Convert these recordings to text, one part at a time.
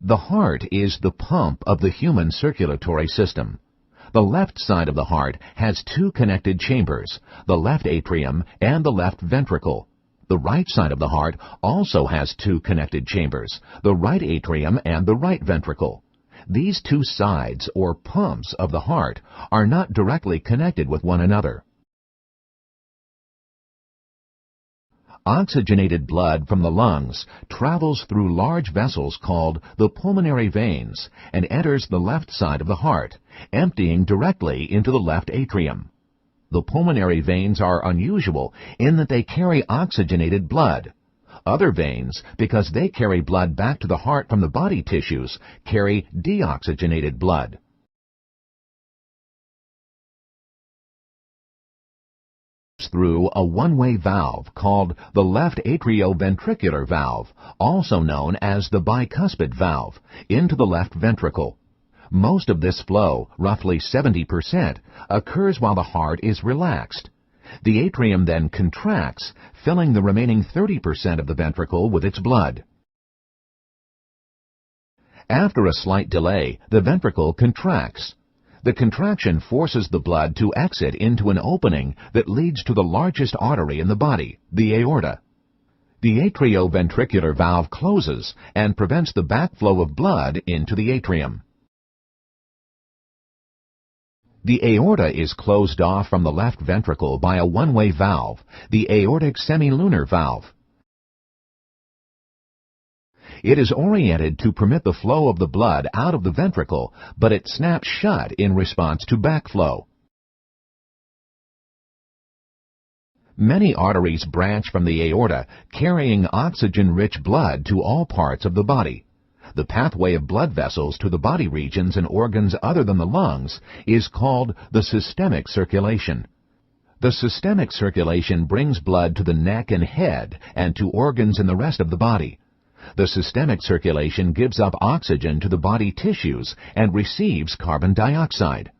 The heart is the pump of the human circulatory system. The left side of the heart has two connected chambers, the left atrium and the left ventricle. The right side of the heart also has two connected chambers, the right atrium and the right ventricle. These two sides, or pumps, of the heart are not directly connected with one another. Oxygenated blood from the lungs travels through large vessels called the pulmonary veins and enters the left side of the heart, emptying directly into the left atrium. The pulmonary veins are unusual in that they carry oxygenated blood. Other veins, because they carry blood back to the heart from the body tissues, carry deoxygenated blood. Through a one-way valve called the left atrioventricular valve, also known as the bicuspid valve, into the left ventricle. Most of this flow, roughly 70%, occurs while the heart is relaxed. The atrium then contracts, filling the remaining 30% of the ventricle with its blood. After a slight delay, the ventricle contracts. The contraction forces the blood to exit into an opening that leads to the largest artery in the body, the aorta. The atrioventricular valve closes and prevents the backflow of blood into the atrium. The aorta is closed off from the left ventricle by a one-way valve, the aortic semilunar valve. It is oriented to permit the flow of the blood out of the ventricle, but it snaps shut in response to backflow. Many arteries branch from the aorta, carrying oxygen-rich blood to all parts of the body. The pathway of blood vessels to the body regions and organs other than the lungs is called the systemic circulation. The systemic circulation brings blood to the neck and head and to organs in the rest of the body. The systemic circulation gives up oxygen to the body tissues and receives carbon dioxide.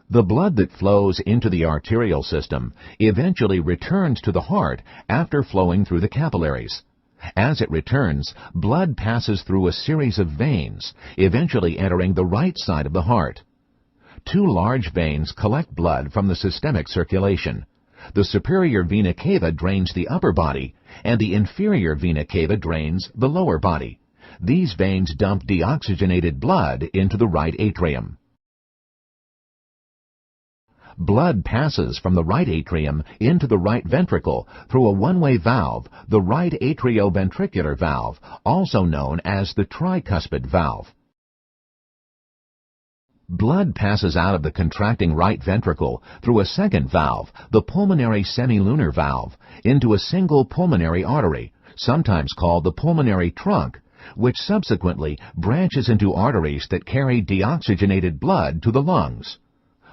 The blood that flows into the arterial system eventually returns to the heart after flowing through the capillaries. As it returns, blood passes through a series of veins, eventually entering the right side of the heart. Two large veins collect blood from the systemic circulation. The superior vena cava drains the upper body, and the inferior vena cava drains the lower body. These veins dump deoxygenated blood into the right atrium. Blood passes from the right atrium into the right ventricle through a one-way valve, the right atrioventricular valve, also known as the tricuspid valve. Blood passes out of the contracting right ventricle through a second valve, the pulmonary semilunar valve, into a single pulmonary artery, sometimes called the pulmonary trunk, which subsequently branches into arteries that carry deoxygenated blood to the lungs.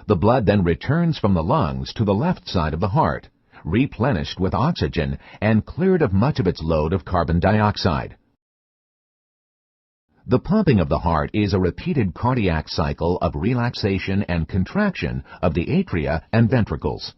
The blood then returns from the lungs to the left side of the heart, replenished with oxygen and cleared of much of its load of carbon dioxide. The pumping of the heart is a repeated cardiac cycle of relaxation and contraction of the atria and ventricles.